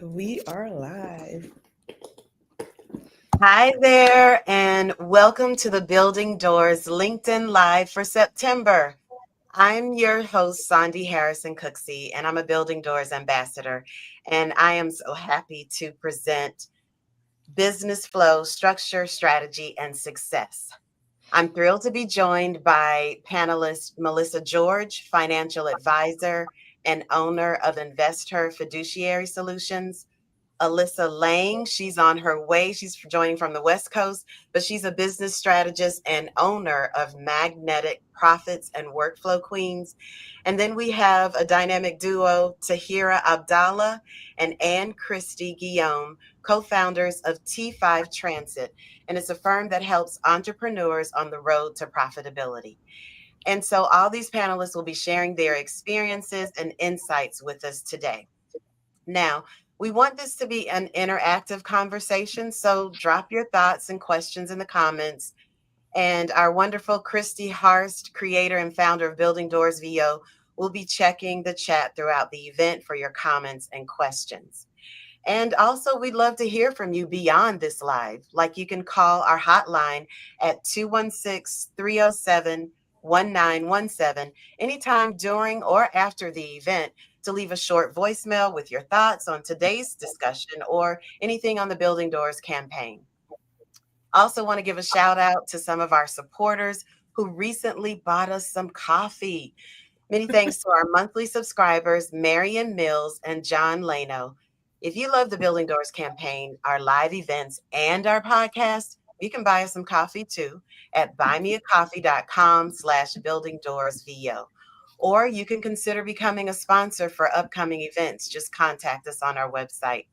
We are live. Hi there, and welcome to the Building Doors LinkedIn Live for September. I'm your host, Sandy Harrison Cooksey, and I'm a Building Doors ambassador. And I am so happy to present Business Flow, Structure, Strategy, and Success. I'm thrilled to be joined by panelist Melissa George, financial advisor and owner of InvestHer Fiduciary Solutions. Alyssa Lang. She's on her way. She's joining from the West Coast, but she's a business strategist and owner of Magnetic Profits and Workflow Queens. And then we have a dynamic duo, Tahira Abdallah and Ann Christie Guillaume, co-founders of T5 Transit. And it's a firm that helps entrepreneurs on the road to profitability. And so all these panelists will be sharing their experiences and insights with us today. Now, we want this to be an interactive conversation, so drop your thoughts and questions in the comments. And our wonderful Christy Harst, creator and founder of Building Doors VO, will be checking the chat throughout the event for your comments and questions. And also, we'd love to hear from you beyond this live. Like you can call our hotline at 216 307 1917 anytime during or after the event to leave a short voicemail with your thoughts on today's discussion or anything on the Building Doors campaign. Also, want to give a shout out to some of our supporters who recently bought us some coffee. Many thanks to our monthly subscribers, Marion Mills and John Lano. If you love the Building Doors campaign, our live events, and our podcast, you can buy us some coffee too at buymeacoffee.com/buildingdoorsvo. Or you can consider becoming a sponsor for upcoming events. Just contact us on our website.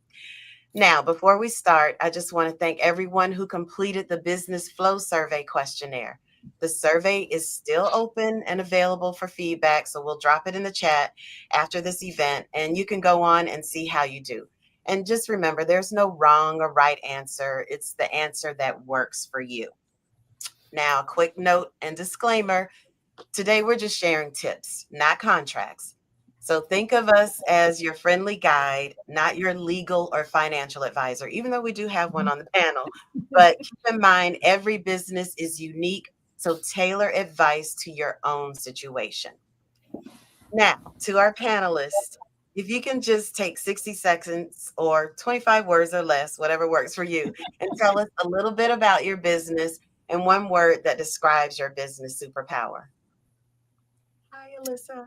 Now, before we start, I just want to thank everyone who completed the Business Flow Survey questionnaire. The survey is still open and available for feedback, so we'll drop it in the chat after this event, and you can go on and see how you do. And just remember, there's no wrong or right answer. It's the answer that works for you. Now, a quick note and disclaimer. Today, we're just sharing tips, not contracts. So think of us as your friendly guide, not your legal or financial advisor, even though we do have one on the panel. But keep in mind, every business is unique. So tailor advice to your own situation. Now, to our panelists, if you can just take 60 seconds or 25 words or less, whatever works for you, and tell us a little bit about your business and one word that describes your business superpower. Hi, Alyssa.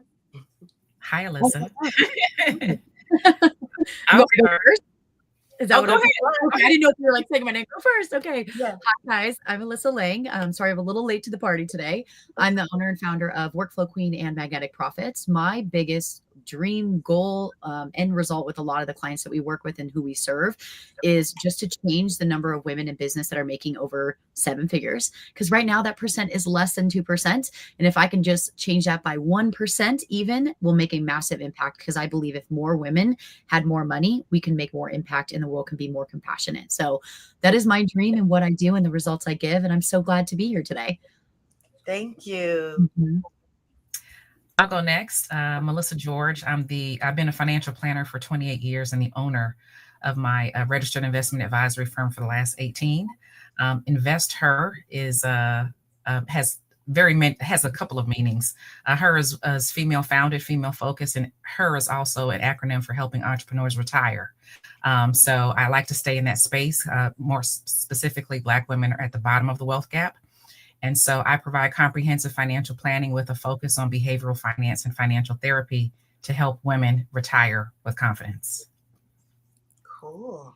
Hi, Alyssa. You I'll want be to go her. first? Is that Oh, what go I'm ahead. okay, I didn't know if you were like saying my name. Go first. Okay. Yeah. Hi, guys. I'm Alyssa Lang. Sorry, I'm a little late to the party today. I'm the owner and founder of Workflow Queen and Magnetic Profits. My biggest dream goal, end result with a lot of the clients that we work with and who we serve is just to change the number of women in business that are making over 7 figures. Because right now that percent is less than 2%. And if I can just change that by 1% even, will make a massive impact, because I believe if more women had more money, we can make more impact and the world can be more compassionate. So that is my dream and what I do and the results I give. And I'm so glad to be here today. Thank you. Mhm. I'll go next. Melissa George. I've been a financial planner for 28 years and the owner of my registered investment advisory firm for the last 18. InvestHer has a couple of meanings. Her is female founded, female focused, and her is also an acronym for helping entrepreneurs retire. So I like to stay in that space. More specifically, Black women are at the bottom of the wealth gap. And so I provide comprehensive financial planning with a focus on behavioral finance and financial therapy to help women retire with confidence. Cool.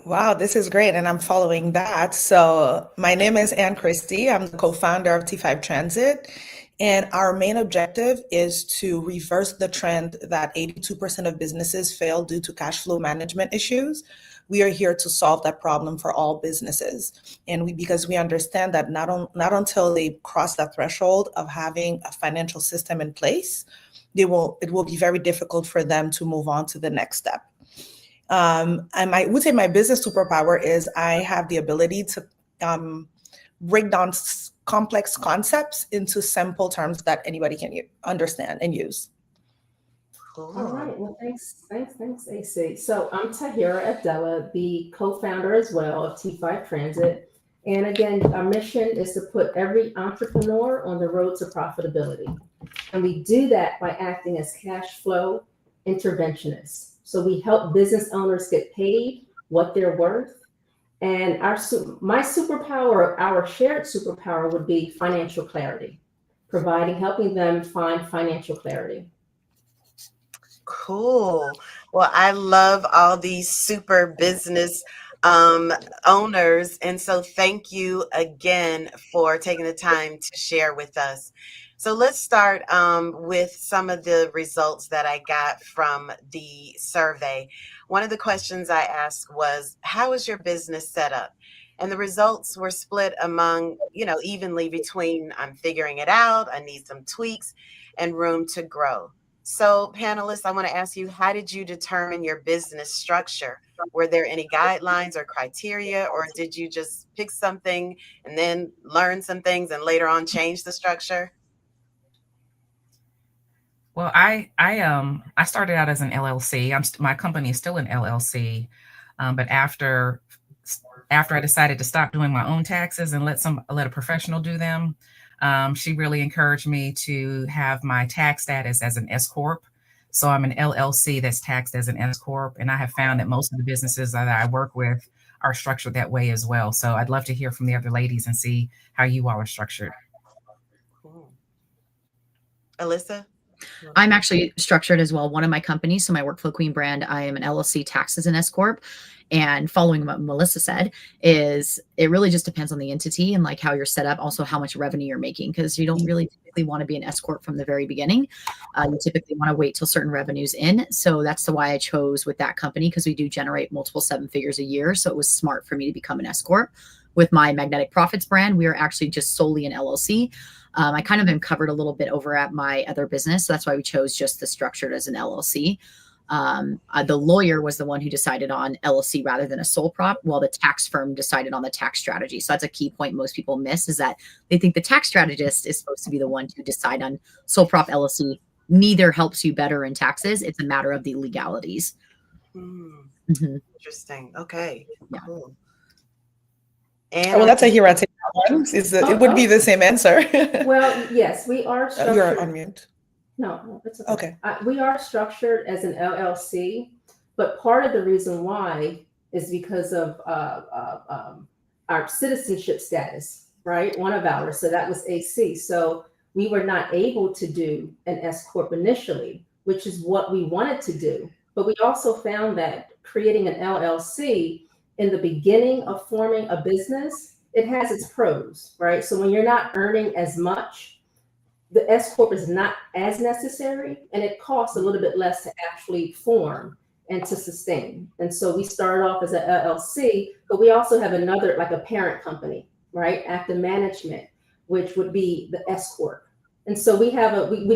Wow, this is great. And I'm following that. So, my name is Ann Christie. I'm the co founder of T5 Transit. And our main objective is to reverse the trend that 82% of businesses fail due to cash flow management issues. We are here to solve that problem for all businesses. And because we understand that not until they cross that threshold of having a financial system in place, it will be very difficult for them to move on to the next step. And I would say my business superpower is I have the ability to break down complex concepts into simple terms that anybody can understand and use. Cool. All right. Well, thanks, AC. So I'm Tahira Abdullah, the co-founder as well of T5 Transit. And again, our mission is to put every entrepreneur on the road to profitability. And we do that by acting as cash flow interventionists. So we help business owners get paid what they're worth. And my superpower, our shared superpower would be financial clarity, helping them find financial clarity. Cool. Well, I love all these super business owners. And so thank you again for taking the time to share with us. So let's start with some of the results that I got from the survey. One of the questions I asked was, how is your business set up? And the results were split among, evenly between I'm figuring it out, I need some tweaks, and room to grow. So panelists, I want to ask you, how did you determine your business structure? Were there any guidelines or criteria, or did you just pick something and then learn some things and later on change the structure? Well, I started out as an LLC. My company is still an LLC, but after I decided to stop doing my own taxes and let a professional do them, she really encouraged me to have my tax status as an S corp. So I'm an LLC that's taxed as an S corp, and I have found that most of the businesses that I work with are structured that way as well. So I'd love to hear from the other ladies and see how you all are structured. Cool. Alyssa? I'm actually structured as well. One of my companies, so my Workflow Queen brand, I am an LLC taxed as an S corp. And following what Melissa said, is it really just depends on the entity and like how you're set up, also how much revenue you're making, because you don't really typically want to be an S corp from the very beginning. You typically want to wait till certain revenues in. So that's why I chose with that company, because we do generate multiple 7 figures a year. So it was smart for me to become an S corp. With my Magnetic Profits brand, we are actually just solely an LLC. I kind of am covered a little bit over at my other business. So that's why we chose just the structured as an LLC. The lawyer was the one who decided on LLC rather than a sole prop, while the tax firm decided on the tax strategy. So that's a key point most people miss, is that they think the tax strategist is supposed to be the one to decide on sole prop LLC. Neither helps you better in taxes. It's a matter of the legalities. Interesting. Okay. Yeah. Cool. Well, that's a hero take that one. It would be the same answer. Well, yes, we are structured. You're on mute. No, it's Okay. We are structured as an LLC, but part of the reason why is because of our citizenship status, right? One of ours. So that was AC. So we were not able to do an S corp initially, which is what we wanted to do. But we also found that creating an LLC in the beginning of forming a business, it has its pros, right? So when you're not earning as much, the S corp is not as necessary, and it costs a little bit less to actually form and to sustain. And so we started off as an LLC, but we also have another, like a parent company, right? Active Management, which would be the S corp. And so we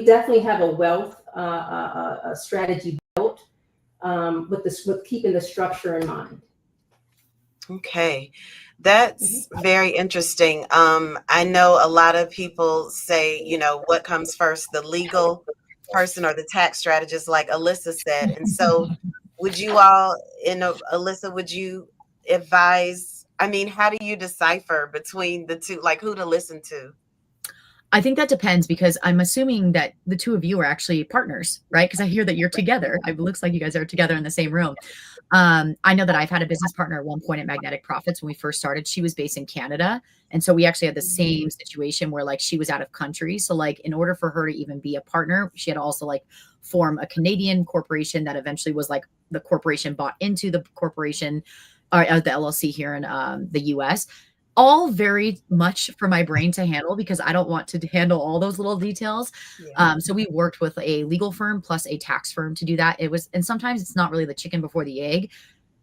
definitely have a wealth a strategy built with keeping the structure in mind. Okay, that's very interesting. I know a lot of people say, what comes first, the legal person or the tax strategist, like Alyssa said. And so would you all, Alyssa, would you advise, how do you decipher between the two, like who to listen to? I think that depends, because I'm assuming that the two of you are actually partners, right? Because I hear that you're together. It looks like you guys are together in the same room. I know that I've had a business partner at one point at Magnetic Profits when we first started. She was based in Canada. And so we actually had the same situation where like she was out of country. So like in order for her to even be a partner, she had to also like form a Canadian corporation that eventually was like the corporation bought into the corporation or the LLC here in the US. All very much for my brain to handle, because I don't want to handle all those little details. Yeah. So we worked with a legal firm plus a tax firm to do that. And sometimes it's not really the chicken before the egg.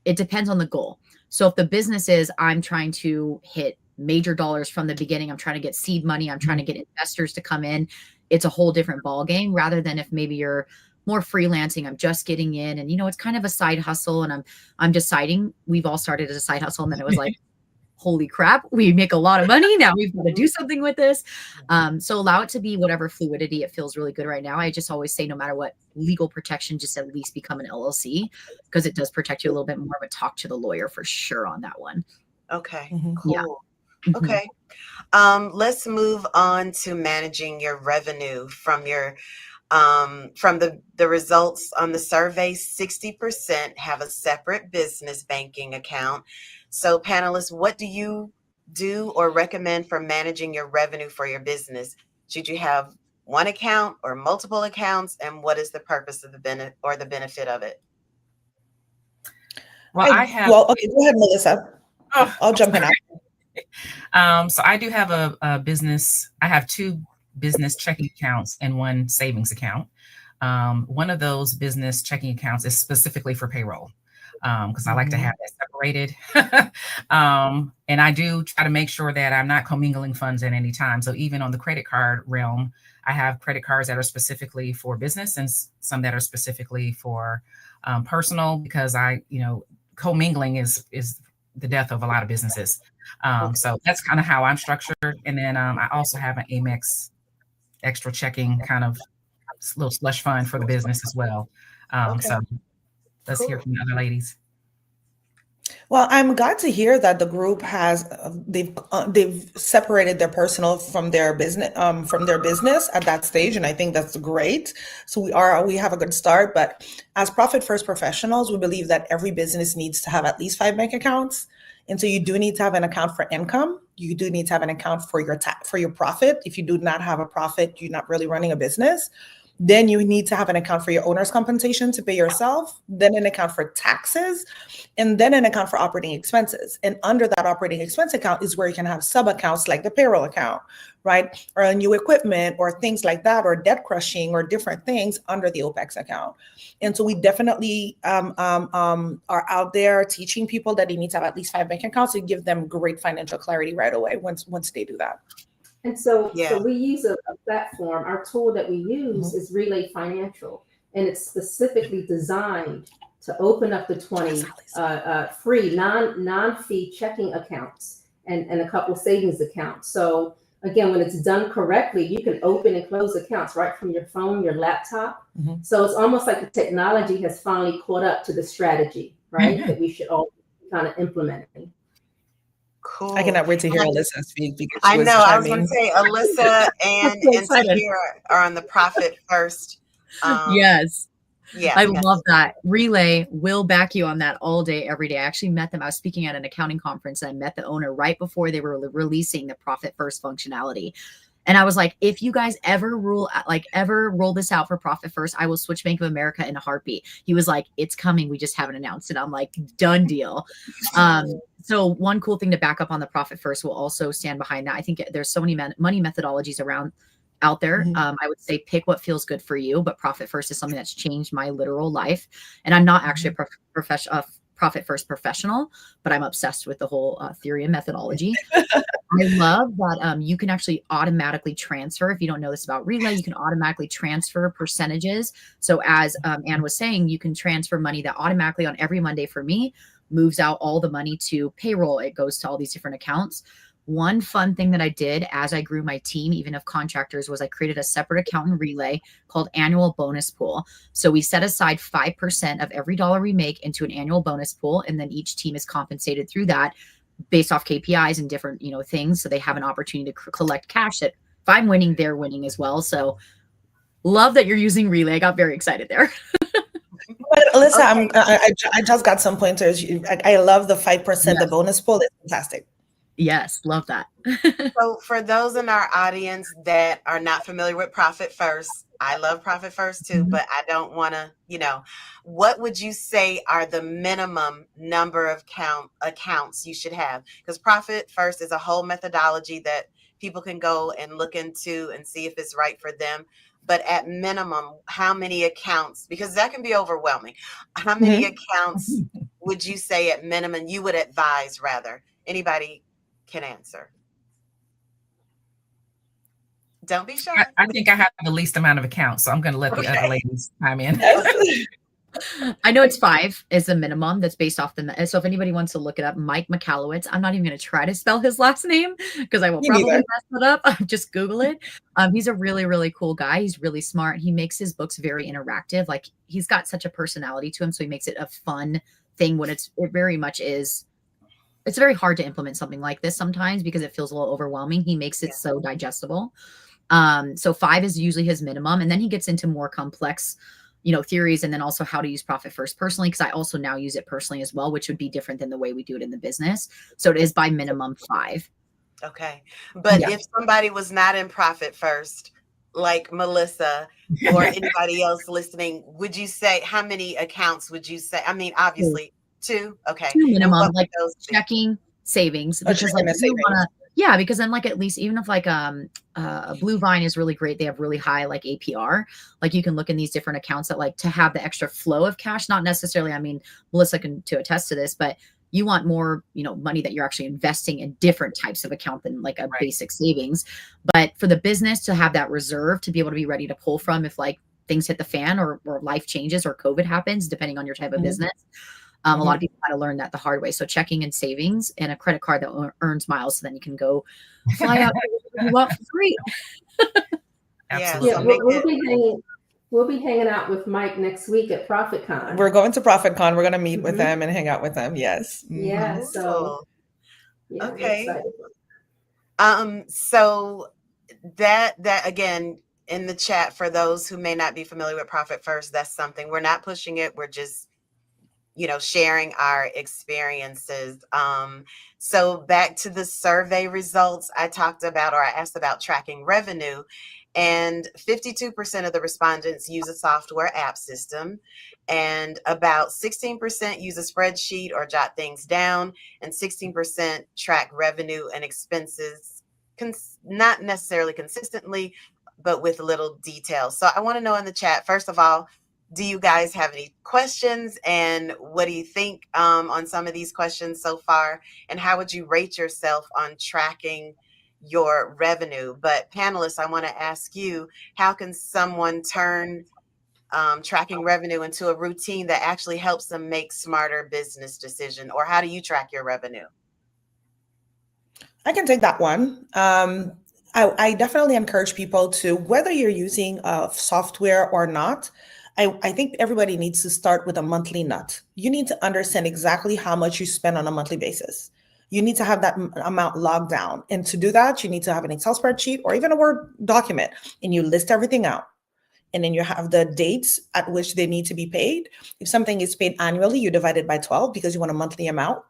It depends on the goal. So if the business is, I'm trying to hit major dollars from the beginning, I'm trying to get seed money, I'm trying to get investors to come in, it's a whole different ball game, rather than if maybe you're more freelancing, I'm just getting in and, it's kind of a side hustle and I'm deciding. We've all started as a side hustle. And then it was like, holy crap, we make a lot of money. Now we've got to do something with this. So allow it to be whatever fluidity. It feels really good right now. I just always say, no matter what, legal protection, just at least become an LLC because it does protect you a little bit more, but talk to the lawyer for sure on that one. Okay, Mhm. Yeah. cool. Mhm. Okay. Let's move on to managing your revenue from your from the results on the survey. 60% have a separate business banking account. So panelists, what do you do or recommend for managing your revenue for your business? Should you have one account or multiple accounts, and what is the purpose of the benefit of it? Well, I have. Well, okay, go ahead, Melissa. Oh, I'll jump in. So I do have a business. I have 2 business checking accounts and 1 savings account. One of those business checking accounts is specifically for payroll because I like to have that separated. And I do try to make sure that I'm not commingling funds at any time. So even on the credit card realm, I have credit cards that are specifically for business and some that are specifically for personal because commingling is the death of a lot of businesses. So that's kind of how I'm structured. And then I also have an Amex extra checking kind of little slush fund for the business as well. Okay. So let's hear from the other ladies. Well, I'm glad to hear that the group has they've separated their personal from their business at that stage, and I think that's great. So we have a good start. But as profit first professionals, we believe that every business needs to have at least 5 bank accounts, and so you do need to have an account for income. You do need to have an account for your profit. If you do not have a profit, you're not really running a business. Then you need to have an account for your owner's compensation to pay yourself, then an account for taxes, and then an account for operating expenses. And under that operating expense account is where you can have sub accounts like the payroll account, right? Or new equipment or things like that, or debt crushing or different things under the OPEX account. And so we definitely are out there teaching people that they need to have at least 5 bank accounts to give them great financial clarity right away once they do that. And so Yeah. we use a platform. Our tool that we use is Relay Financial, and it's specifically designed to open up the 20 free non-fee checking accounts and a couple savings accounts. So again, when it's done correctly, you can open and close accounts right from your phone, your laptop. So it's almost like the technology has finally caught up to the strategy, right? That we should all be kind of implementing. Cool. I cannot wait to hear Alyssa speak because I know. I was going to say Alyssa and Tahira are on the Profit First. Yes. Yeah. I love that. Relay will back you on that all day, every day. I actually met them. I was speaking at an accounting conference and I met the owner right before they were releasing the Profit First functionality. And I was like, if you guys ever roll this out for Profit First, I will switch Bank of America in a heartbeat. He was like, it's coming. We just haven't announced it. I'm like, done deal. So one cool thing to back up on the Profit First will also stand behind that. I think there's so many money methodologies out there. I would say pick what feels good for you, but Profit First is something that's changed my literal life. And I'm not actually a Profit First professional, but I'm obsessed with the whole theory and methodology. I love that you can actually automatically transfer. If you don't know this about Relay, you can automatically transfer percentages. So as Anne was saying, you can transfer money that automatically on every Monday for me moves out all the money to payroll. It goes to all these different accounts. One fun thing that I did as I grew my team, even of contractors, was I created a separate account in Relay called Annual Bonus Pool. So we set aside 5% of every dollar we make into an annual bonus pool, and then each team is compensated through that based off KPIs and different things. So they have an opportunity to collect cash that if I'm winning, they're winning as well. So love that you're using Relay. I got very excited there. But Alyssa, I just got some pointers. I love the 5%, the bonus pool. It's fantastic. Yes, love that. So for those in our audience that are not familiar with Profit First, I love Profit First too, but I don't want to, what would you say are the minimum number of accounts you should have? Because Profit First is a whole methodology that people can go and look into and see if it's right for them. But at minimum, how many accounts, because that can be overwhelming. How many accounts would you say at minimum you would advise rather? Anybody can answer. Don't be shy. I think I have the least amount of accounts, so I'm going to let the other ladies chime in. I know it's 5 is the minimum that's based off so if anybody wants to look it up, Mike Michalowicz, I'm not even going to try to spell his last name because I will Me probably neither. mess it up. Just Google it. He's a really, really cool guy. He's really smart. He makes his books very interactive. Like he's got such a personality to him. So he makes it a fun thing when it very much is. It's very hard to implement something like this sometimes because it feels a little overwhelming. He makes it so digestible. So 5 is usually his minimum. And then he gets into more complex, theories, and then also how to use Profit First personally, because I also now use it personally as well, which would be different than the way we do it in the business. So it is by minimum 5. Okay. But Yeah. if somebody was not in Profit First, like Melissa or anybody else listening, would you say, how many accounts would you say? I mean, obviously 2. Okay. 2 And minimum, what would like those be? checking, savings, Oh, because checking like and you wanna, savings. yeah, because then like at least even if like Blue Vine is really great, they have really high like APR. Like you can look in these different accounts that like to have the extra flow of cash, not necessarily. I mean, Melissa can to attest to this, but you want more, money that you're actually investing in different types of account than like a Right. basic savings. But for the business to have that reserve to be able to be ready to pull from if like things hit the fan or life changes or COVID happens, depending on your type of Mhm. business. A lot of people had to learn that the hard way. So checking and savings and a credit card that earns miles, so then you can go fly out wherever you want for free. Yeah. Absolutely. Yeah, So make we'll be hanging out with Mike next week at ProfitCon. We're going to ProfitCon. We're going to meet with Mhm. them and hang out with them. Yes. Yeah, Mhm. so cool. yeah, we're Okay. excited. So that again in the chat for those who may not be familiar with Profit First, that's something we're not pushing it. We're just, sharing our experiences. So back to the survey results, I asked about tracking revenue, and 52% of the respondents use a software app system, and about 16% use a spreadsheet or jot things down, and 16% track revenue and expenses, not necessarily consistently, but with little detail. So I want to know in the chat, first of all, do you guys have any questions, and what do you think on some of these questions so far, and how would you rate yourself on tracking your revenue? But panelists, I want to ask you, how can someone turn tracking revenue into a routine that actually helps them make smarter business decisions? Or how do you track your revenue? I can take that one. I definitely encourage people to, whether you're using software or not, I think everybody needs to start with a monthly nut. You need to understand exactly how much you spend on a monthly basis. You need to have that amount logged down. And to do that, you need to have an Excel spreadsheet or even a Word document, and you list everything out. And then you have the dates at which they need to be paid. If something is paid annually, you divide it by 12 because you want a monthly amount.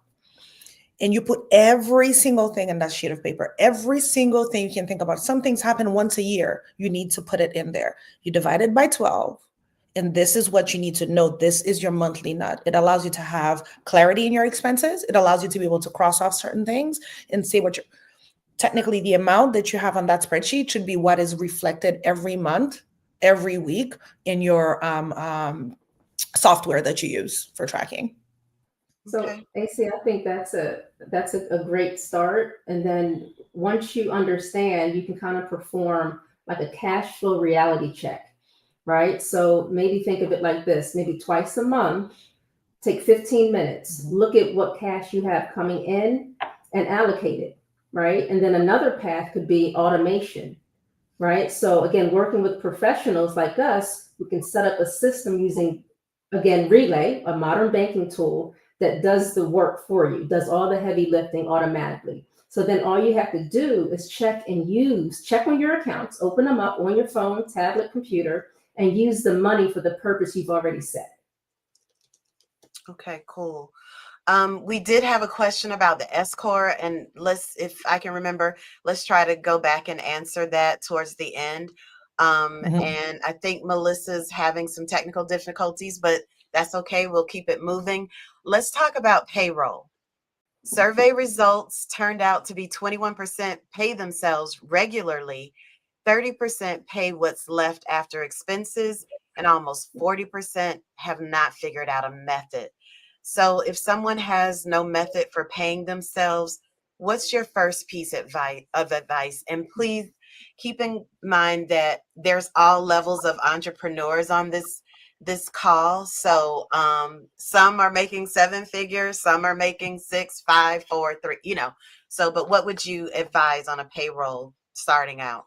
And you put every single thing in that sheet of paper, every single thing you can think about. Some things happen once a year. You need to put it in there. You divide it by 12. And this is what you need to know. This is your monthly nut. It allows you to have clarity in your expenses. It allows you to be able to cross off certain things and say what you're technically, the amount that you have on that spreadsheet should be what is reflected every month, every week in your software that you use for tracking. So Okay. AC, I think that's a great start. And then once you understand, you can kind of perform like a cash flow reality check, right? So maybe think of it like this, maybe twice a month, take 15 minutes, look at what cash you have coming in and allocate it, right? And then another path could be automation, right? So again, working with professionals like us, we can set up a system using, again, Relay, a modern banking tool that does the work for you, does all the heavy lifting automatically. So then all you have to do is check on your accounts, open them up on your phone, tablet, computer, and use the money for the purpose you've already set. Okay, cool. We did have a question about the S-Corps, and if I can remember, let's try to go back and answer that towards the end. And I think Melissa's having some technical difficulties, but that's okay. We'll keep it moving. Let's talk about payroll. Survey results turned out to be 21% pay themselves regularly, 30% pay what's left after expenses, and almost 40% have not figured out a method. So if someone has no method for paying themselves, what's your first piece of advice? And please keep in mind that there's all levels of entrepreneurs on this this call. So some are making 7 figures, some are making 6, 5, 4, 3, So, but what would you advise on a payroll starting out?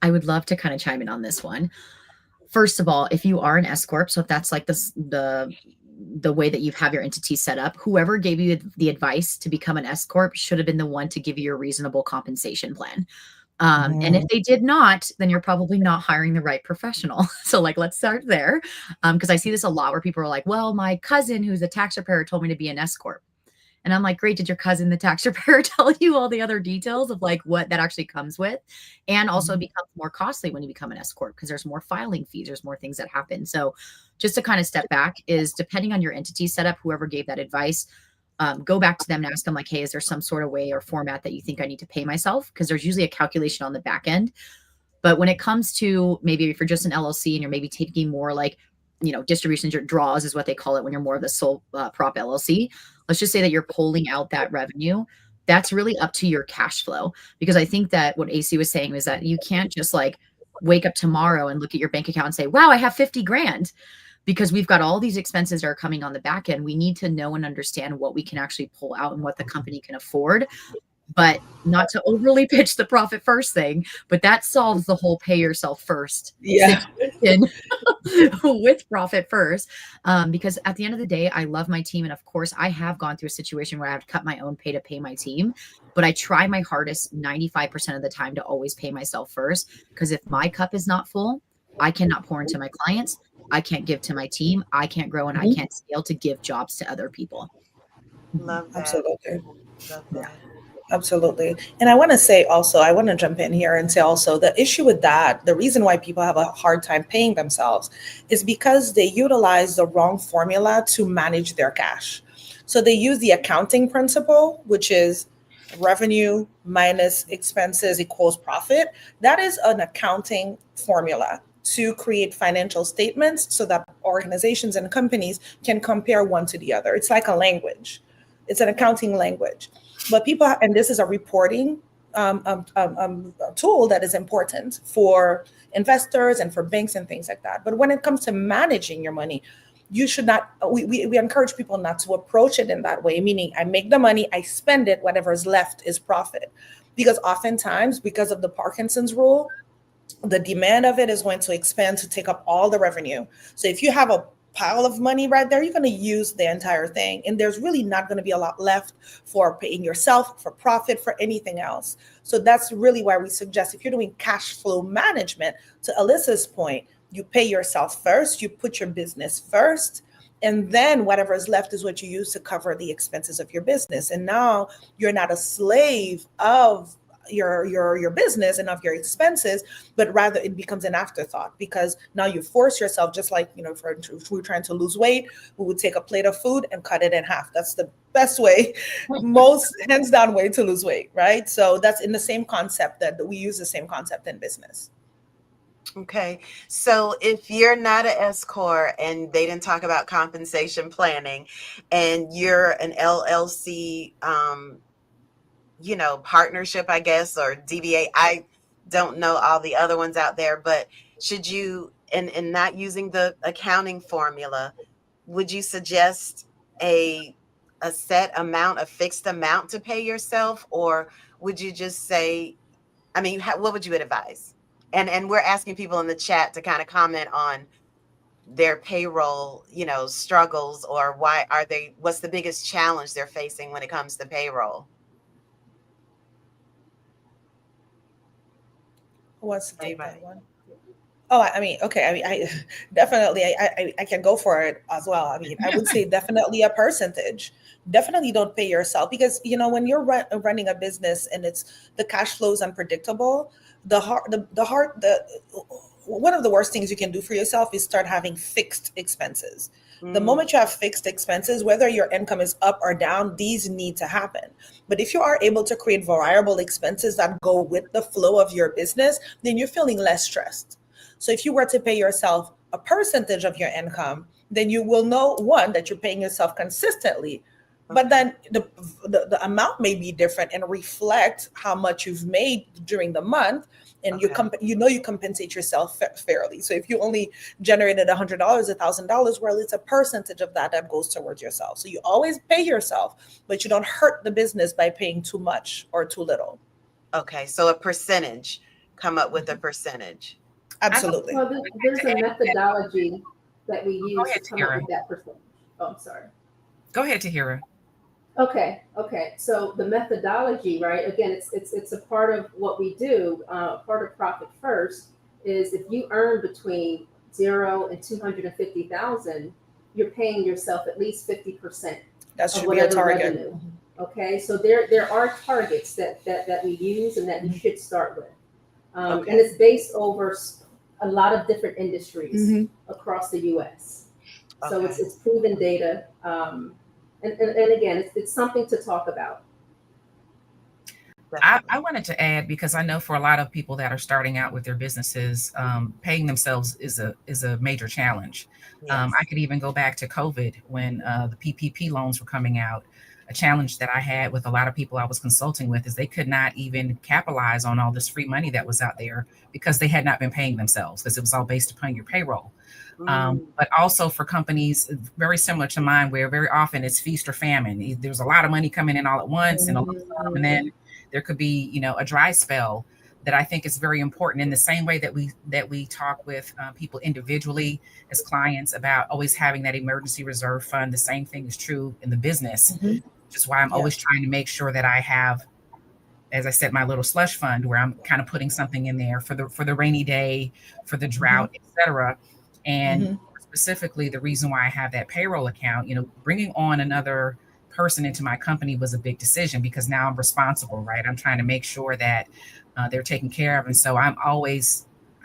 I would love to kind of chime in on this one. First of all, if you are an S corp, so if that's like the way that you have your entity set up, whoever gave you the advice to become an S corp should have been the one to give you a reasonable compensation plan. And if they did not, then you're probably not hiring the right professional. So like, let's start there. Because I see this a lot where people are like, well, my cousin who's a tax preparer told me to be an S corp. And I'm like, great. Did your cousin, the tax preparer, tell you all the other details of like what that actually comes with? And also becomes more costly when you become an S corp because there's more filing fees, there's more things that happen. So just to kind of step back is depending on your entity setup, whoever gave that advice, go back to them and ask them like, hey, is there some sort of way or format that you think I need to pay myself? Because there's usually a calculation on the back end. But when it comes to maybe if you're just an LLC and you're maybe taking more like, distributions or draws is what they call it when you're more of the sole prop LLC. Let's just say that you're pulling out that revenue. That's really up to your cash flow. Because I think that what AC was saying is that you can't just like wake up tomorrow and look at your bank account and say, wow, I have 50 grand. Because we've got all these expenses that are coming on the back end. We need to know and understand what we can actually pull out and what the company can afford. But not to overly pitch the profit first thing, but that solves the whole pay yourself first situation with profit first. Because at the end of the day, I love my team. And of course, I have gone through a situation where I have to cut my own pay to pay my team. But I try my hardest 95% of the time to always pay myself first. Because if my cup is not full, I cannot pour into my clients. I can't give to my team. I can't grow and I can't scale to give jobs to other people. Love that. Absolutely. Love that. Absolutely. And I want to say also, I want to jump in here and say also the issue with that, the reason why people have a hard time paying themselves is because they utilize the wrong formula to manage their cash. So they use the accounting principle, which is revenue minus expenses equals profit. That is an accounting formula to create financial statements so that organizations and companies can compare one to the other. It's like a language. It's an accounting language. But people, and this is a reporting tool that is important for investors and for banks and things like that. But when it comes to managing your money, you should not, we encourage people not to approach it in that way, meaning I make the money, I spend it, whatever is left is profit. Because oftentimes, because of the Parkinson's rule, the demand of it is going to expand to take up all the revenue. So if you have a pile of money right there, you're going to use the entire thing. And there's really not going to be a lot left for paying yourself, for profit, for anything else. So that's really why we suggest if you're doing cash flow management, to Alyssa's point, you pay yourself first, you put your business first, and then whatever is left is what you use to cover the expenses of your business. And now you're not a slave of your business and of your expenses, but rather it becomes an afterthought because now you force yourself, just like, if we're trying to lose weight, we would take a plate of food and cut it in half. That's the best way, most hands down way to lose weight, right? So that's in the same concept that we use the same concept in business. Okay. So if you're not an S Corp and they didn't talk about compensation planning and you're an LLC, partnership, I guess, or DBA. I don't know all the other ones out there, but should you, and not using the accounting formula, would you suggest a set amount, a fixed amount to pay yourself? Or would you just say, what would you advise? And we're asking people in the chat to kind of comment on their payroll, struggles, or what's the biggest challenge they're facing when it comes to payroll? Who wants to take that one? Oh, I definitely, I can go for it as well. I would say definitely a percentage. Definitely don't pay yourself because, when you're running a business and the cash flow is unpredictable, one of the worst things you can do for yourself is start having fixed expenses. The moment you have fixed expenses, whether your income is up or down, these need to happen. But if you are able to create variable expenses that go with the flow of your business, then you're feeling less stressed. So if you were to pay yourself a percentage of your income, then you will know, one, that you're paying yourself consistently But then the amount may be different and reflect how much you've made during the month, and you compensate yourself fairly. So if you only generated $100, $1,000, well, it's a percentage of that goes towards yourself. So you always pay yourself, but you don't hurt the business by paying too much or too little. Okay, so a percentage, come up with a percentage. Absolutely. Well, there's a methodology that we use ahead, to come up Tahira. with that percentage. Oh, I'm sorry. Go ahead, Tahira. Okay. So the methodology, right? Again, it's a part of what we do. Part of Profit First is if you earn between 0 and 250,000, you're paying yourself at least 50%. That should be a target. Revenue. Okay, so there are targets that we use and that you should start with, and it's based over a lot of different industries across the U.S. So it's proven data. And again, it's something to talk about. I wanted to add, because I know for a lot of people that are starting out with their businesses, paying themselves is a major challenge. Yes. I could even go back to COVID when the PPP loans were coming out. A challenge that I had with a lot of people I was consulting with is they could not even capitalize on all this free money that was out there because they had not been paying themselves, because it was all based upon your payroll. But also for companies very similar to mine, where very often it's feast or famine. There's a lot of money coming in all at once, and then there could be, a dry spell. That I think is very important, in the same way that we talk with people individually as clients about always having that emergency reserve fund. The same thing is true in the business, which is why I'm always trying to make sure that I have, as I said, my little slush fund where I'm kind of putting something in there for the rainy day, for the drought, etc. And specifically, the reason why I have that payroll account, bringing on another person into my company was a big decision, because now I'm responsible, right? I'm trying to make sure that they're taken care of. And so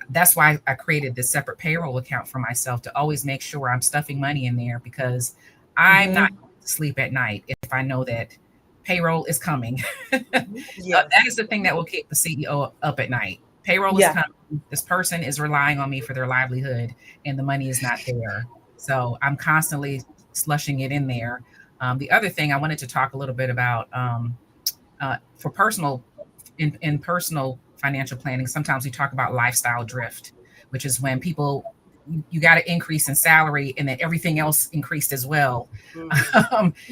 that's why I created this separate payroll account for myself, to always make sure I'm stuffing money in there, because I'm not going to sleep at night if I know that payroll is coming. That is the thing that will keep the CEO up at night. Payroll is coming. This person is relying on me for their livelihood, and the money is not there. So I'm constantly slushing it in there. The other thing I wanted to talk a little bit about for personal financial planning, sometimes we talk about lifestyle drift, which is when people, you got to increase in salary and then everything else increased as well,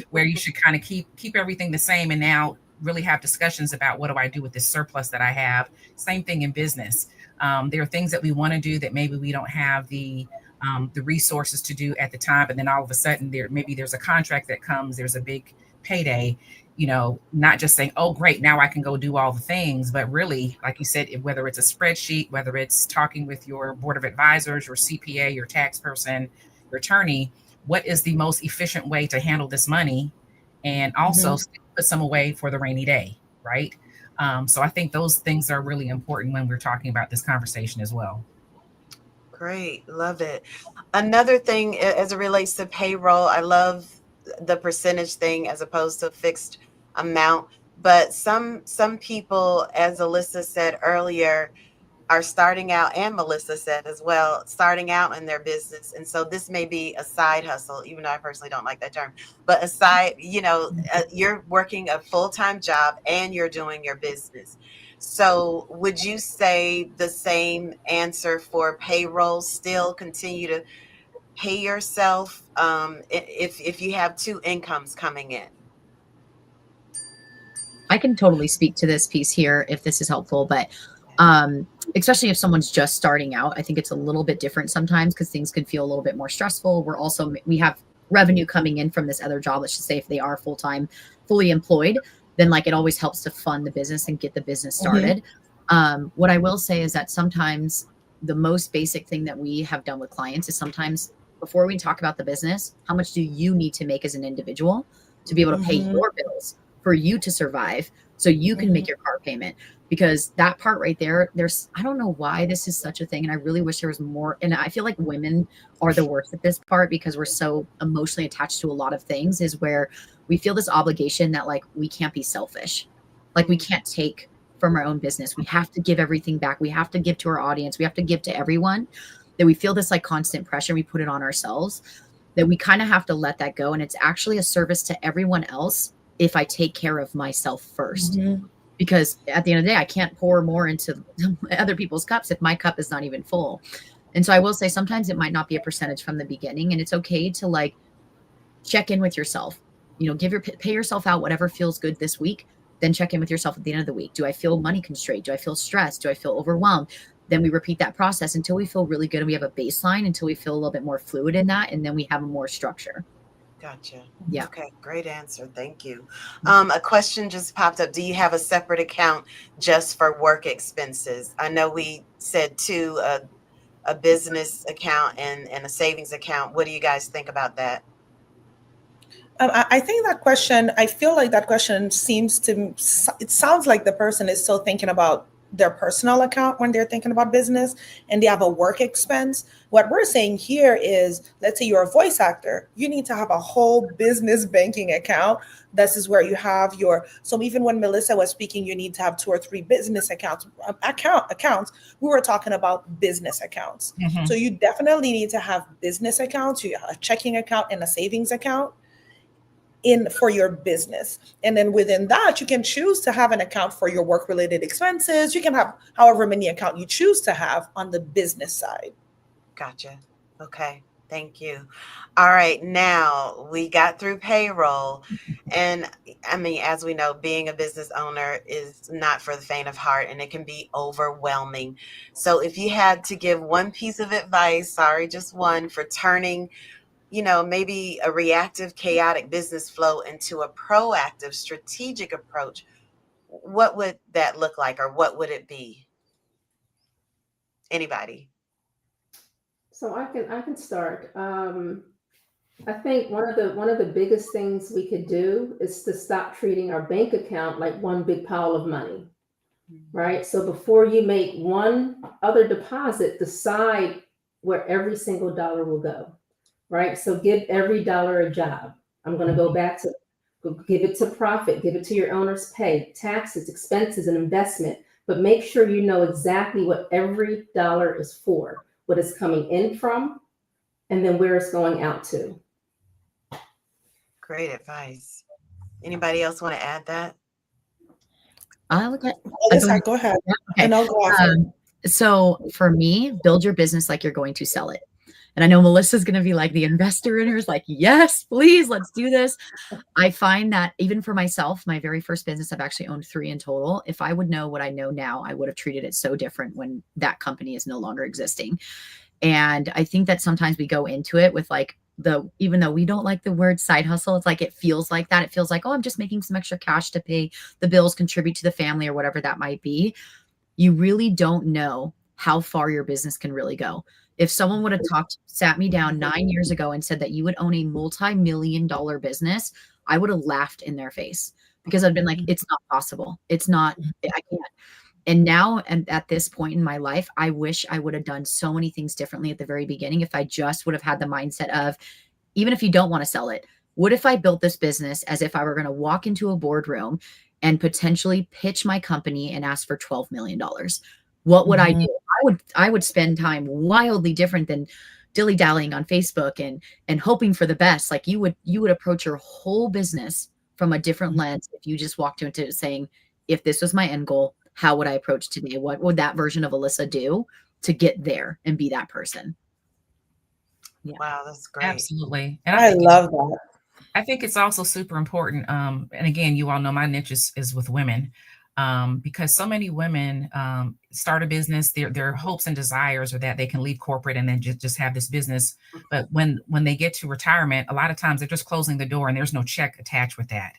where you should kind of keep everything the same, and now really have discussions about, what do I do with this surplus that I have? Same thing in business. There are things that we want to do that maybe we don't have the resources to do at the time, but then all of a sudden there's a contract that comes, there's a big payday, not just saying, oh, great, now I can go do all the things, but really, like you said, whether it's a spreadsheet, whether it's talking with your board of advisors, your CPA, your tax person, your attorney, what is the most efficient way to handle this money? And also put some away for the rainy day, right? So I think those things are really important when we're talking about this conversation as well. Great. Love it. Another thing as it relates to payroll, I love the percentage thing as opposed to fixed amount. But some people, as Alyssa said earlier, are starting out, and Melissa said as well, starting out in their business. And so this may be a side hustle, even though I personally don't like that term, but you're working a full-time job and you're doing your business. So would you say the same answer for payroll? Still continue to pay yourself if you have two incomes coming in? I can totally speak to this piece here if this is helpful, but especially if someone's just starting out, I think it's a little bit different sometimes, because things could feel a little bit more stressful. We have revenue coming in from this other job. Let's just say if they are full-time, fully employed, then it always helps to fund the business and get the business started. What I will say is that sometimes the most basic thing that we have done with clients is, sometimes before we talk about the business, how much do you need to make as an individual to be able to pay your bills, for you to survive, so you can make your car payment? Because that part right there, I don't know why this is such a thing. And I really wish there was more. And I feel like women are the worst at this part, because we're so emotionally attached to a lot of things, is where we feel this obligation that we can't be selfish. We can't take from our own business. We have to give everything back. We have to give to our audience. We have to give to everyone, that we feel this constant pressure. We put it on ourselves. that we kind of have to let that go. And it's actually a service to everyone else if I take care of myself first. Mhm. Because at the end of the day, I can't pour more into other people's cups if my cup is not even full. And so I will say sometimes it might not be a percentage from the beginning, and it's okay to like check in with yourself. You know, pay yourself out whatever feels good this week. Then check in with yourself at the end of the week. Do I feel money constrained? Do I feel stressed? Do I feel overwhelmed? Then we repeat that process until we feel really good and we have a baseline, until we feel a little bit more fluid in that, and then we have a more structure. Gotcha. Yeah. Okay, great answer. Thank you. A question just popped up. Do you have a separate account just for work expenses? I know we said two, a business account and a savings account. What do you guys think about that? I think that question, I feel like that question it sounds like the person is still thinking about their personal account when they're thinking about business and they have a work expense. What we're saying here is, let's say you're a voice actor, you need to have a whole business banking account. This is where you have so even when Melissa was speaking, you need to have 2 or 3 business accounts. We were talking about business accounts. Mhm. So you definitely need to have business accounts, a checking account and a savings account for your business. And then within that, you can choose to have an account for your work related expenses. You can have however many account you choose to have on the business side. Gotcha. Okay. Thank you. All right. Now we got through payroll. And I mean, as we know, being a business owner is not for the faint of heart, and it can be overwhelming. So if you had to give one piece of advice, sorry, just one, for turning, maybe a reactive, chaotic business flow into a proactive, strategic approach, what would that look like, or what would it be? Anybody? So I can start. I think one of the biggest things we could do is to stop treating our bank account like one big pile of money, right? So before you make one other deposit, decide where every single dollar will go, right? So give every dollar a job. I'm going to go back to give it to profit, give it to your owner's pay, taxes, expenses, and investment. But make sure you know exactly what every dollar is for, what it's coming in from, and then where it's going out to. Great advice. Anybody else want to add that? I look at Melissa, go ahead. Okay. And I'll go after. So for me, build your business like you're going to sell it. And I know Melissa's going to be like the investor in her is like, yes, please, let's do this. I find that even for myself, my very first business, I've actually owned 3 in total. If I would know what I know now, I would have treated it so different when that company is no longer existing. And I think that sometimes we go into it with like even though we don't like the word side hustle, it's like, it feels like that. It feels like, oh, I'm just making some extra cash to pay the bills, contribute to the family, or whatever that might be. You really don't know how far your business can really go. If someone would have sat me down 9 years ago and said that you would own a multi-million-dollar business, I would have laughed in their face, because I've been like, it's not possible. It's not, I can't. And now, and at this point in my life, I wish I would have done so many things differently at the very beginning. If I just would have had the mindset of, even if you don't want to sell it, what if I built this business as if I were going to walk into a boardroom and potentially pitch my company and ask for $12 million? What would I do? I would spend time wildly different than dilly-dallying on Facebook and hoping for the best. Like you would approach your whole business from a different lens if you just walked into it saying, if this was my end goal, how would I approach today? What would that version of Alyssa do to get there and be that person? Yeah. Wow, that's great. Absolutely. And I love that. I think it's also super important. And again, you all know my niche is with women, because so many women start a business. Their hopes and desires are that they can leave corporate and then just have this business. But when they get to retirement, a lot of times they're just closing the door and there's no check attached with that.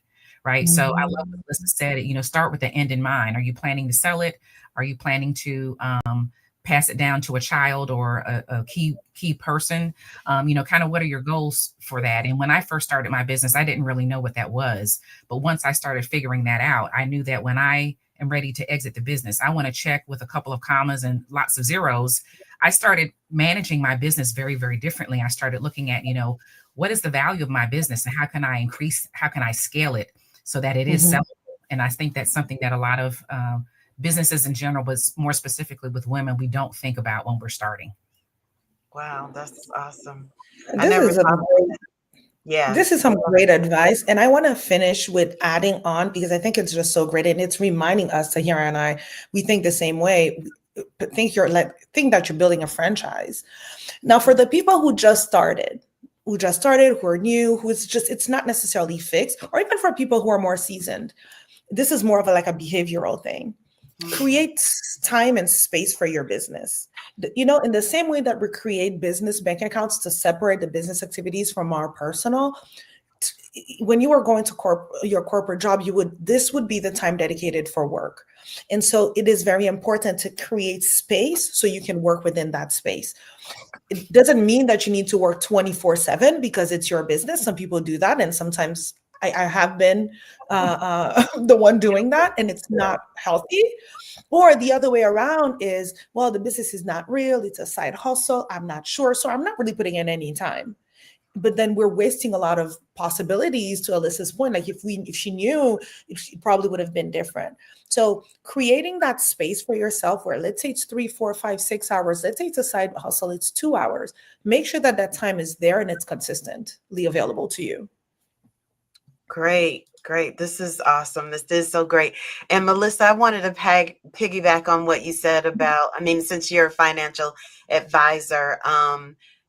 Right. So I love what Melissa said, start with the end in mind. Are you planning to sell it? Are you planning to pass it down to a child or a key person? Kind of what are your goals for that? And when I first started my business, I didn't really know what that was. But once I started figuring that out, I knew that when I am ready to exit the business, I want to check with a couple of commas and lots of zeros. I started managing my business very, very differently. I started looking at, what is the value of my business and how can I scale it so that it is sellable? And I think that's something that a lot of businesses in general, but more specifically with women, we don't think about when we're starting. Wow, that's awesome. I This never is a thought of great that. Yeah. This is some great advice. And I want to finish with adding on because I think it's just so great. And it's reminding us, Tahira and I, we think the same way. Think that you're building a franchise. Now, for the people who are new, it's not necessarily fixed, or even for people who are more seasoned, this is more of like a behavioral thing. Create time and space for your business. In the same way that we create business bank accounts to separate the business activities from our personal, when you are going to your corporate job, this would be the time dedicated for work. And so it is very important to create space so you can work within that space. It doesn't mean that you need to work 24/7 because it's your business. Some people do that. And sometimes I have been the one doing that, and it's not healthy. Or the other way around is, well, the business is not real. It's a side hustle. I'm not sure. So I'm not really putting in any time. But then we're wasting a lot of possibilities, to Alyssa's point. Like if she knew, it probably would have been different. So creating that space for yourself where, let's say it's 3, 4, 5, 6 hours. Let's say it's a side hustle. It's 2 hours. Make sure that time is there and it's consistently available to you. Great. This is awesome. This is so great. And Melissa, I wanted to piggyback on what you said about, since you're a financial advisor,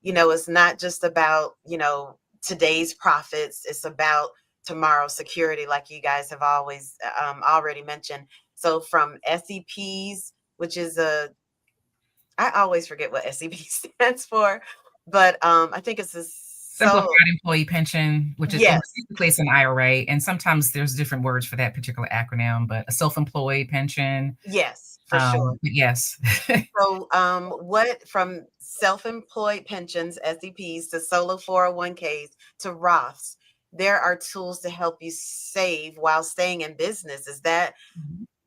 it's not just about, today's profits. It's about tomorrow's security, like you guys have always already mentioned. So from SEPs, which is I always forget what SEP stands for, but I think it's Simplified Employee Pension, which is basically it's an IRA, and sometimes there's different words for that particular acronym, but a self-employed pension. Yes, for sure. Yes. So what from self-employed pensions, SEPs, to solo 401ks, to Roths, there are tools to help you save while staying in business. Is that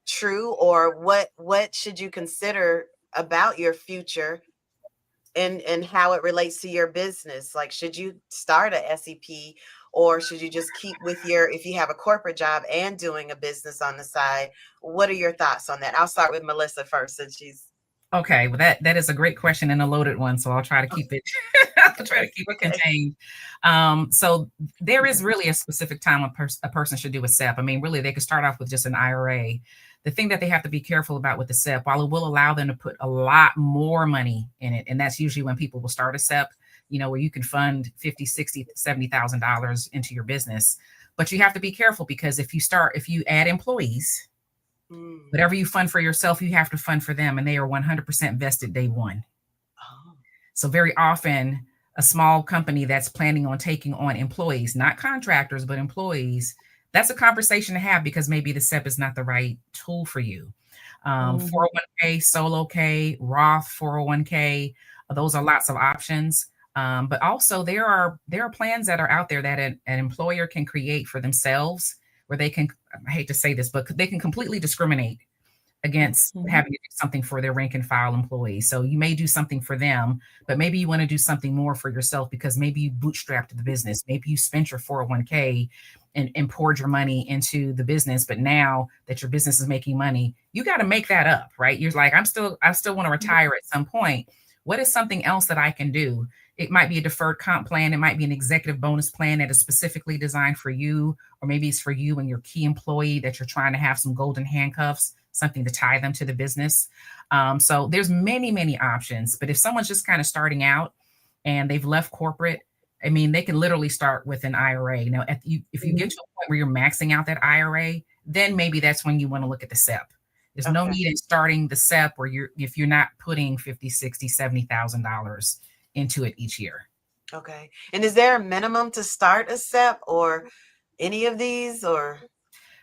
true? Or what should you consider about your future and how it relates to your business? Like, should you start a SEP, or should you just keep with if you have a corporate job and doing a business on the side? What are your thoughts on that? I'll start with Melissa first, since she's okay. Well, that is a great question and a loaded one, so I'll try to keep it. I'll try to keep it contained. So there is really a specific time a person should do a SEP. Really, they could start off with just an IRA. The thing that they have to be careful about with the SEP, while it will allow them to put a lot more money in it, and that's usually when people will start a SEP, where you can fund $50,000, $60,000, $70,000 into your business. But you have to be careful, because if you add employees, whatever you fund for yourself, you have to fund for them, and they are 100% vested day one. So very often, a small company that's planning on taking on employees, not contractors, but employees, that's a conversation to have, because maybe the SEP is not the right tool for you. 401k, solo K, Roth 401k, those are lots of options. But also there are plans that are out there that an employer can create for themselves, where they can, I hate to say this, but they can completely discriminate against having to do something for their rank and file employees. So you may do something for them, but maybe you want to do something more for yourself, because maybe you bootstrapped the business. Maybe you spent your 401k and poured your money into the business. But now that your business is making money, you got to make that up, right? You're like, I still want to retire at some point. What is something else that I can do? It might be a deferred comp plan. It might be an executive bonus plan that is specifically designed for you, or maybe it's for you and your key employee that you're trying to have some golden handcuffs, something to tie them to the business. So there's many, many options. But if someone's just kind of starting out and they've left corporate, they can literally start with an IRA. Now, if you get to a point where you're maxing out that IRA, then maybe that's when you want to look at the SEP. There's no need in starting the SEP if you're not putting $50,000, $60,000, $70,000 into it each year. Okay. And is there a minimum to start a SEP, or any of these, or?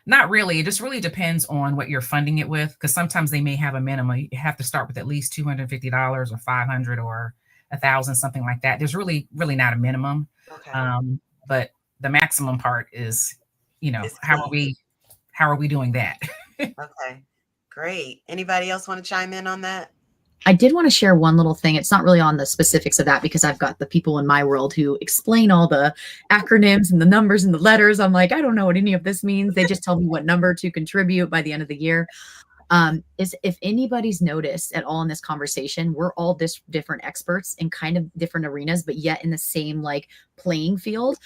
Not really. It just really depends on what you're funding it with, because sometimes they may have a minimum. You have to start with at least $250 or $500 or $1,000, something like that. There's really not a minimum. Okay. But the maximum part is, how are we doing that? Okay, great. Anybody else want to chime in on that? I did want to share one little thing. It's not really on the specifics of that, because I've got the people in my world who explain all the acronyms and the numbers and the letters. I'm like, I don't know what any of this means. They just tell me what number to contribute by the end of the year. Is if anybody's noticed at all in this conversation, we're all different experts in kind of different arenas, but yet in the same like playing field.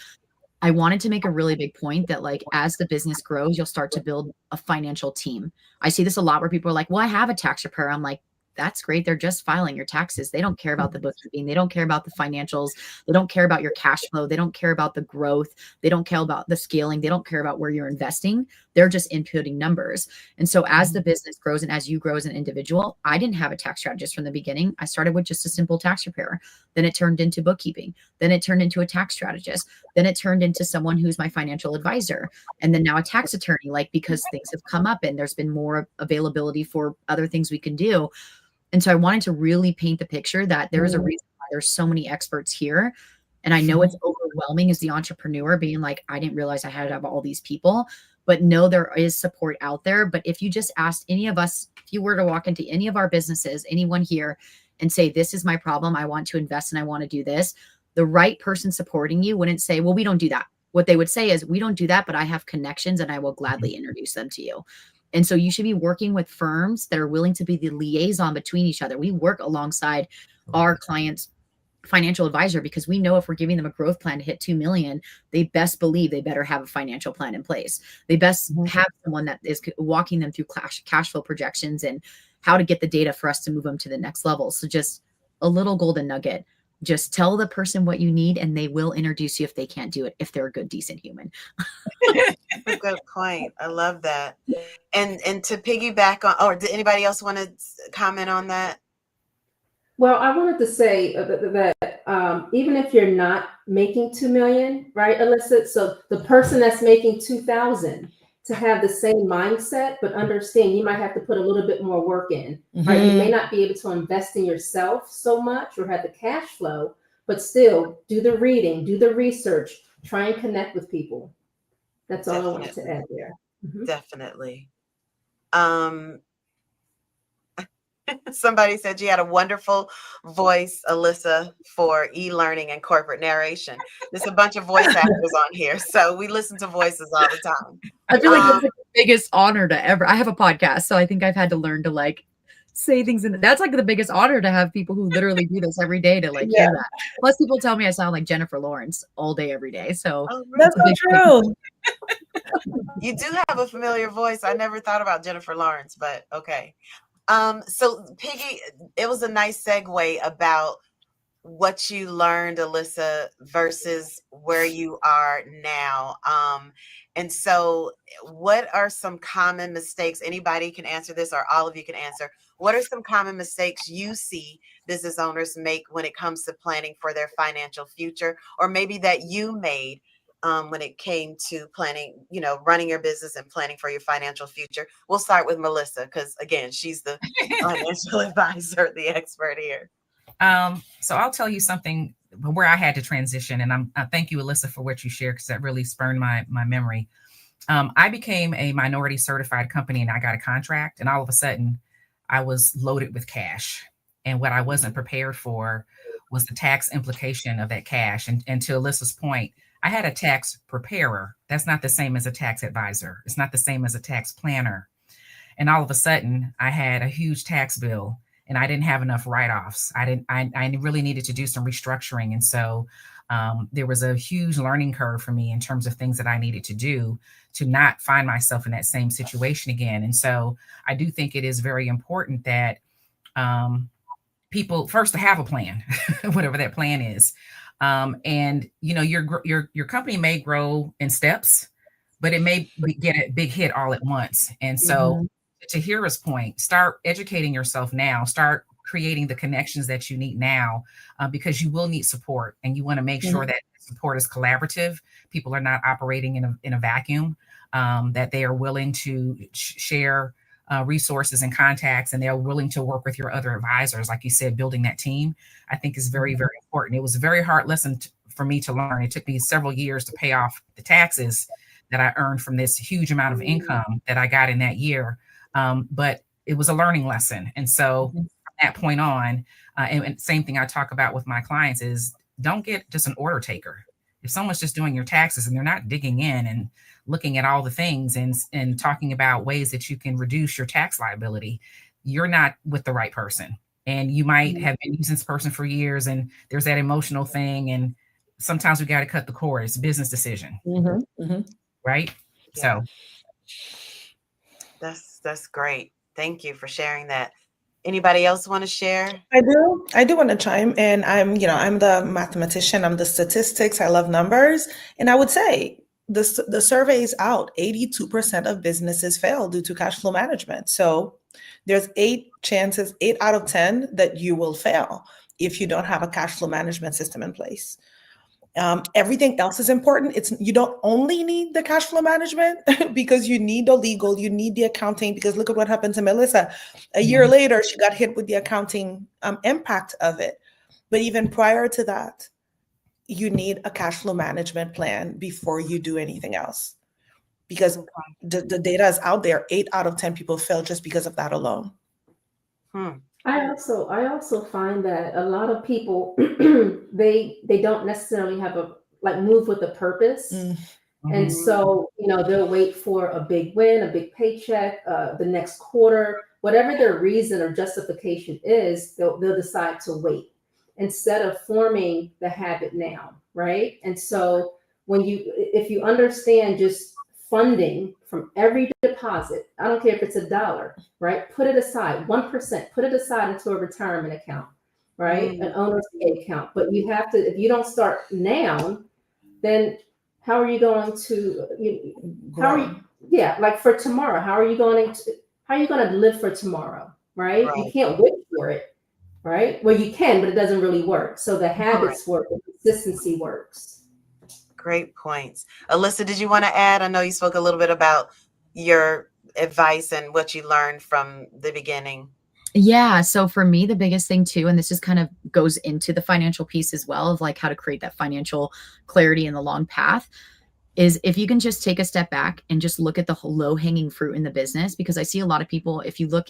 I wanted to make a really big point that like as the business grows, you'll start to build a financial team. I see this a lot where people are like, well, I have a tax preparer. I'm like, that's great. They're just filing your taxes. They don't care about the bookkeeping. They don't care about the financials. They don't care about your cash flow. They don't care about the growth. They don't care about the scaling. They don't care about where you're investing. They're just inputting numbers. And so as the business grows and as you grow as an individual, I didn't have a tax strategist from the beginning. I started with just a simple tax preparer. Then it turned into bookkeeping. Then it turned into a tax strategist. Then it turned into someone who's my financial advisor. And then now a tax attorney, like because things have come up and there's been more availability for other things we can do. And so I wanted to really paint the picture that there is a reason why there's so many experts here. And I know it's overwhelming as the entrepreneur being like, I didn't realize I had to have all these people, but no, there is support out there. But if you just asked any of us, if you were to walk into any of our businesses, anyone here and say, this is my problem, I want to invest and I want to do this, the right person supporting you wouldn't say, well, we don't do that. What they would say is, we don't do that, but I have connections and I will gladly introduce them to you. And so you should be working with firms that are willing to be the liaison between each other. We work alongside our clients' financial advisor because we know if we're giving them a growth plan to hit 2 million, they best believe they better have a financial plan in place. They best have someone that is walking them through cash flow projections and how to get the data for us to move them to the next level. So just a little golden nugget. Just tell the person what you need and they will introduce you if they can't do it, if they're a good, decent human. A good point. I love that. And to piggyback on, or did anybody else want to comment on that? Well, I wanted to say that even if you're not making 2 million, right, Alyssa? So the person that's making 2,000 to have the same mindset, but understand you might have to put a little bit more work in, right? You may not be able to invest in yourself so much or have the cash flow, but still do the reading, do the research, try and connect with people. That's all I wanted to add there. Definitely. Somebody said you had a wonderful voice, Alyssa, for e-learning and corporate narration. There's a bunch of voice actors on here, so we listen to voices all the time. I feel like it's the biggest honor to ever. I have a podcast, so I think I've had to learn to like say things, and that's like the biggest honor to have people who literally do this every day to like hear that. Plus, people tell me I sound like Jennifer Lawrence all day, every day. So That's so true. You do have a familiar voice. I never thought about Jennifer Lawrence, but okay. So Piggy, it was a nice segue about what you learned, Alyssa, versus where you are now. And so what are some common mistakes? Anybody can answer this, or all of you can answer. What are some common mistakes you see business owners make when it comes to planning for their financial future, or maybe that you made when it came to planning, running your business and planning for your financial future? We'll start with Melissa, because again, she's the financial advisor, the expert here. So I'll tell you something where I had to transition, and I thank you, Alyssa, for what you shared, because that really spurned my memory. I became a minority certified company and I got a contract, and all of a sudden I was loaded with cash. And what I wasn't prepared for was the tax implication of that cash. And to Alyssa's point, I had a tax preparer. That's not the same as a tax advisor. It's not the same as a tax planner. And all of a sudden I had a huge tax bill and I didn't have enough write-offs. I really needed to do some restructuring. And so there was a huge learning curve for me in terms of things that I needed to do to not find myself in that same situation again. And so I do think it is very important that people first to have a plan, whatever that plan is. And your company may grow in steps, but it may get a big hit all at once. And so to Hira's point, start educating yourself now, start creating the connections that you need now, because you will need support, and you want to make sure that support is collaborative. People are not operating in a vacuum, that they are willing to share resources and contacts, and they're willing to work with your other advisors. Like you said, building that team, I think, is very, very important. It was a very hard lesson for me to learn. It took me several years to pay off the taxes that I earned from this huge amount of income that I got in that year. But it was a learning lesson. And so from that point on, and same thing I talk about with my clients is, don't get just an order taker. If someone's just doing your taxes and they're not digging in and looking at all the things and talking about ways that you can reduce your tax liability, you're not with the right person. And you might have been using this person for years, and there's that emotional thing. And sometimes we got to cut the cord. It's a business decision, right? Yeah. So That's great. Thank you for sharing that. Anybody else want to share? I do want to chime in. I'm the mathematician, I'm the statistics, I love numbers. And I would say the survey is out. 82% of businesses fail due to cash flow management. So there's 8 out of 10 that you will fail if you don't have a cash flow management system in place. Everything else is important. You don't only need the cash flow management because you need the legal, you need the accounting, because look at what happened to Melissa. A year later, she got hit with the accounting impact of it. But even prior to that, you need a cash flow management plan before you do anything else. Because the data is out there. 8 out of 10 people fail just because of that alone. I also find that a lot of people they don't necessarily have move with a purpose. And so, they'll wait for a big win, a big paycheck, the next quarter, whatever their reason or justification is, they'll decide to wait instead of forming the habit now, right? And so if you understand just funding from every deposit, I don't care if it's $1, right? Put it aside, 1%, put it aside into a retirement account, right? An owner's account. But you have to, if you don't start now, then how are you going to, for tomorrow, how are you going to live for tomorrow, right? You can't wait for it, right? Well, you can, but it doesn't really work. So the habits work, the consistency works. Great points. Alyssa, did you want to add? I know you spoke a little bit about your advice and what you learned from the beginning. Yeah. So for me, the biggest thing too, and this just kind of goes into the financial piece as well, of like how to create that financial clarity in the long path, is if you can just take a step back and just look at the low hanging fruit in the business. Because I see a lot of people, if you go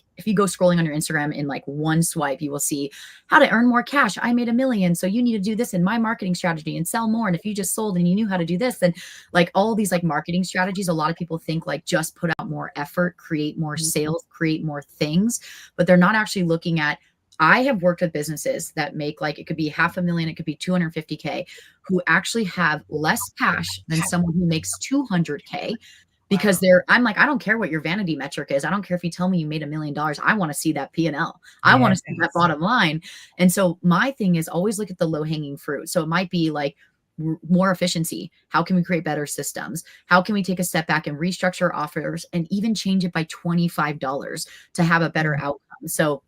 scrolling on your Instagram in like one swipe, you will see how to earn more cash. I made $1 million. So you need to do this in my marketing strategy and sell more. And if you just sold and you knew how to do this, then like all these like marketing strategies, a lot of people think like just put out more effort, create more sales, create more things, but they're not actually looking at, I have worked with businesses that make like, it could be $500,000, it could be 250K, who actually have less cash than someone who makes 200K, because I'm like, I don't care what your vanity metric is. I don't care if you tell me you made $1 million. I want to see that P&L. I want to see that bottom line. And so my thing is always look at the low hanging fruit. So it might be like more efficiency. How can we create better systems? How can we take a step back and restructure offers and even change it by $25 to have a better outcome? So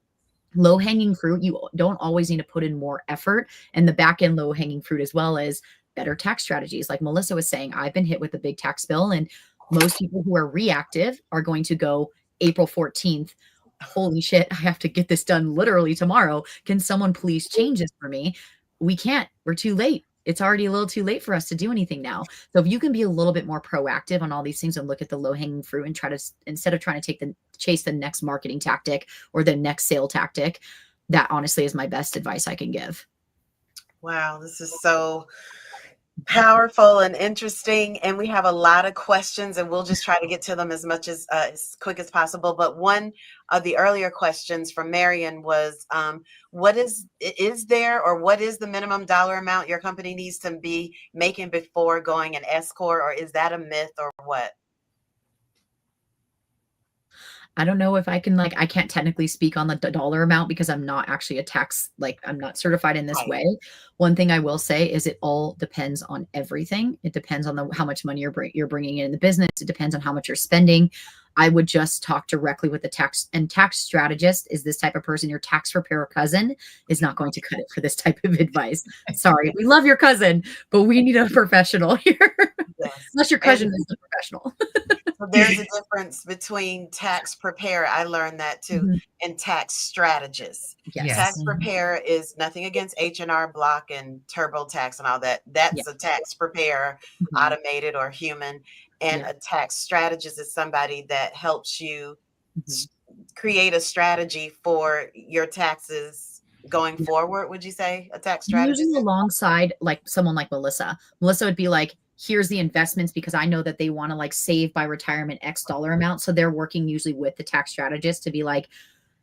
low hanging fruit, you don't always need to put in more effort, and the back end low hanging fruit as well as better tax strategies. Like Melissa was saying, I've been hit with a big tax bill, and most people who are reactive are going to go April 14th. Holy shit, I have to get this done literally tomorrow. Can someone please change this for me? We can't. We're too late. It's already a little too late for us to do anything now. So if you can be a little bit more proactive on all these things and look at the low hanging fruit and try to, instead of trying to chase the next marketing tactic or the next sale tactic, that honestly is my best advice I can give. Wow, this is so powerful and interesting, and we have a lot of questions, and we'll just try to get to them as quick as possible. But one of the earlier questions from Marion was, what is there, or what is the minimum dollar amount your company needs to be making before going an S Corp, or is that a myth, or what? I don't know if I can, I can't technically speak on the dollar amount because I'm not actually I'm not certified in this way. One thing I will say is it all depends on everything. It depends on how much money you're bringing in the business. It depends on how much you're spending. I would just talk directly with the tax strategist. Is this type of person your tax preparer cousin is not going to cut it for this type of advice. Sorry, we love your cousin, but we need a professional here. Yes. Unless your cousin is a professional. So there's a difference between tax preparer, I learned that too, and tax strategist. Yes. Tax preparer is nothing against H&R Block and TurboTax and all that. That's a tax preparer, automated or human. And a tax strategist is somebody that helps you create a strategy for your taxes going forward, would you say, a tax strategist? Usually alongside like someone like Melissa. Melissa would be like, here's the investments because I know that they want to like save by retirement X dollar amount. So they're working usually with the tax strategist to be like,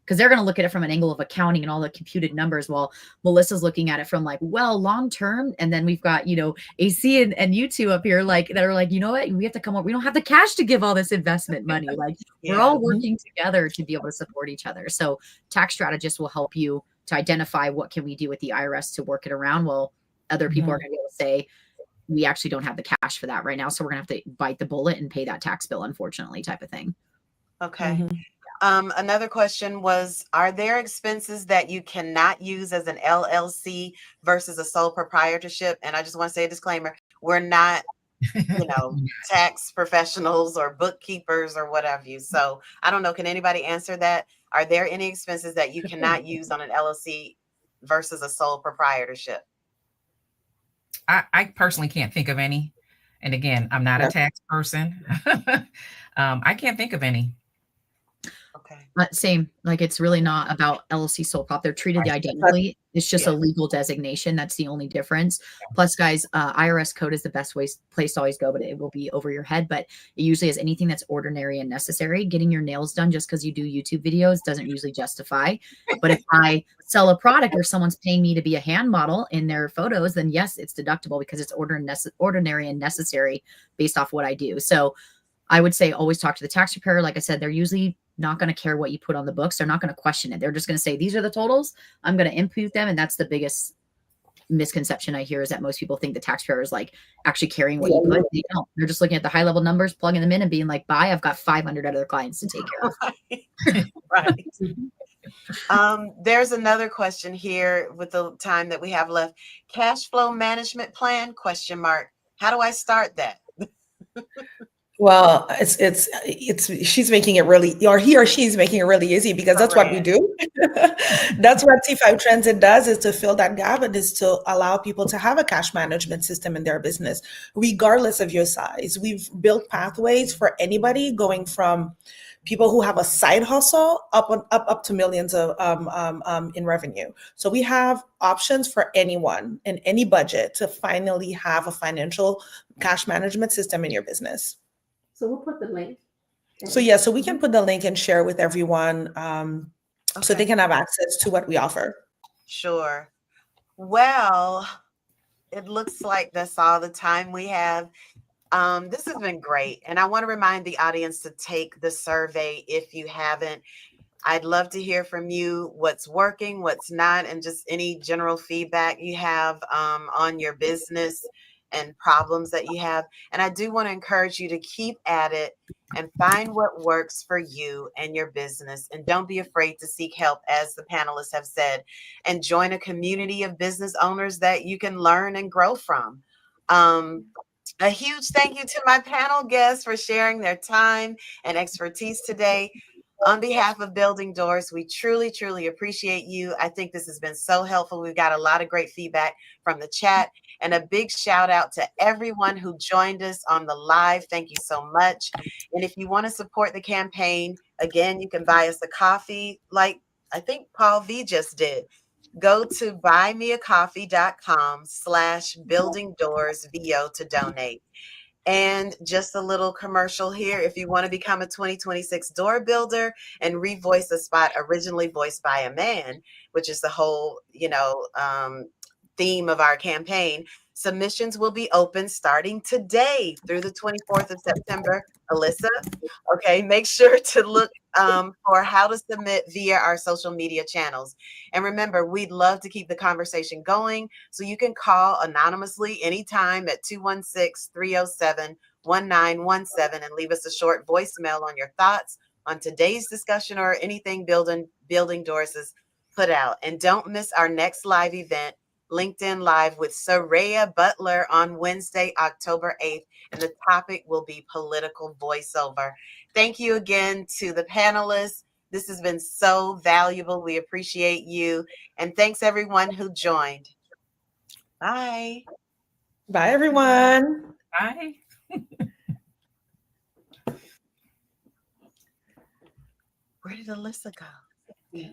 because they're going to look at it from an angle of accounting and all the computed numbers. While Melissa's looking at it from like, well, long term. And then we've got, AC and you two up here like that are like, you know what? We have to come up. We don't have the cash to give all this investment money. Like we're Yeah. all working together to be able to support each other. So tax strategists will help you to identify what can we do with the IRS to work it around. Well, other people are going to be able to say, we actually don't have the cash for that right now. So we're going to have to bite the bullet and pay that tax bill, unfortunately, type of thing. Okay. Another question was, are there expenses that you cannot use as an LLC versus a sole proprietorship? And I just want to say a disclaimer, we're not, tax professionals or bookkeepers or whatever you. So I don't know, can anybody answer that? Are there any expenses that you cannot use on an LLC versus a sole proprietorship? I personally can't think of any. And again, I'm not a tax person. I can't think of any. Okay. Same. Like it's really not about LLC sole prop. They're treated identically. It's just a legal designation. That's the only difference. Plus, guys, IRS code is the best place to always go, but it will be over your head. But it usually is anything that's ordinary and necessary. Getting your nails done just because you do YouTube videos doesn't usually justify. But if I sell a product or someone's paying me to be a hand model in their photos, then yes, it's deductible because it's ordinary and necessary based off what I do. So I would say always talk to the tax preparer. Like I said, they're usually not going to care what you put on the books. They're not going to question it. They're just going to say, these are the totals. I'm going to input them. And that's the biggest misconception I hear is that most people think the tax preparer is like actually carrying what you put. They don't. They're just looking at the high level numbers, plugging them in and being like, bye, I've got 500 other clients to take care of. Right. There's another question here with the time that we have left. Cash flow management plan, ? How do I start that? Well, she's making it really, or he or she's making it really easy because that's what we do. That's what T5 Transit does, is to fill that gap and is to allow people to have a cash management system in their business, regardless of your size. We've built pathways for anybody going from people who have a side hustle up to millions of in revenue. So we have options for anyone in any budget to finally have a financial cash management system in your business. So we'll put the link. So we can put the link and share with everyone so they can have access to what we offer. Sure. Well, it looks like that's all the time we have. This has been great. And I want to remind the audience to take the survey if you haven't. I'd love to hear from you what's working, what's not, and just any general feedback you have on your business and problems that you have. And I do want to encourage you to keep at it and find what works for you and your business. And don't be afraid to seek help, as the panelists have said, and join a community of business owners that you can learn and grow from. A huge thank you to my panel guests for sharing their time and expertise today. On behalf of Building Doors, we truly, truly appreciate you. I think this has been so helpful. We've got a lot of great feedback from the chat, and a big shout out to everyone who joined us on the live. Thank you so much. And if you want to support the campaign, again, you can buy us a coffee like I think Paul V just did. Go to buymeacoffee.com/buildingdoorsvo to donate. And just a little commercial here. If you want to become a 2026 door builder and revoice a spot originally voiced by a man, which is the whole, theme of our campaign, submissions will be open starting today through the 24th of September. Alyssa, okay, make sure to look for how to submit via our social media channels. And remember, we'd love to keep the conversation going, so you can call anonymously anytime at 216-307-1917 and leave us a short voicemail on your thoughts on today's discussion or anything Building Doors has put out. And don't miss our next live event, LinkedIn Live with Soraya Butler, on Wednesday, October 8th. And the topic will be political voiceover. Thank you again to the panelists. This has been so valuable. We appreciate you. And thanks everyone who joined. Bye. Bye, everyone. Bye. Where did Alyssa go? Yeah.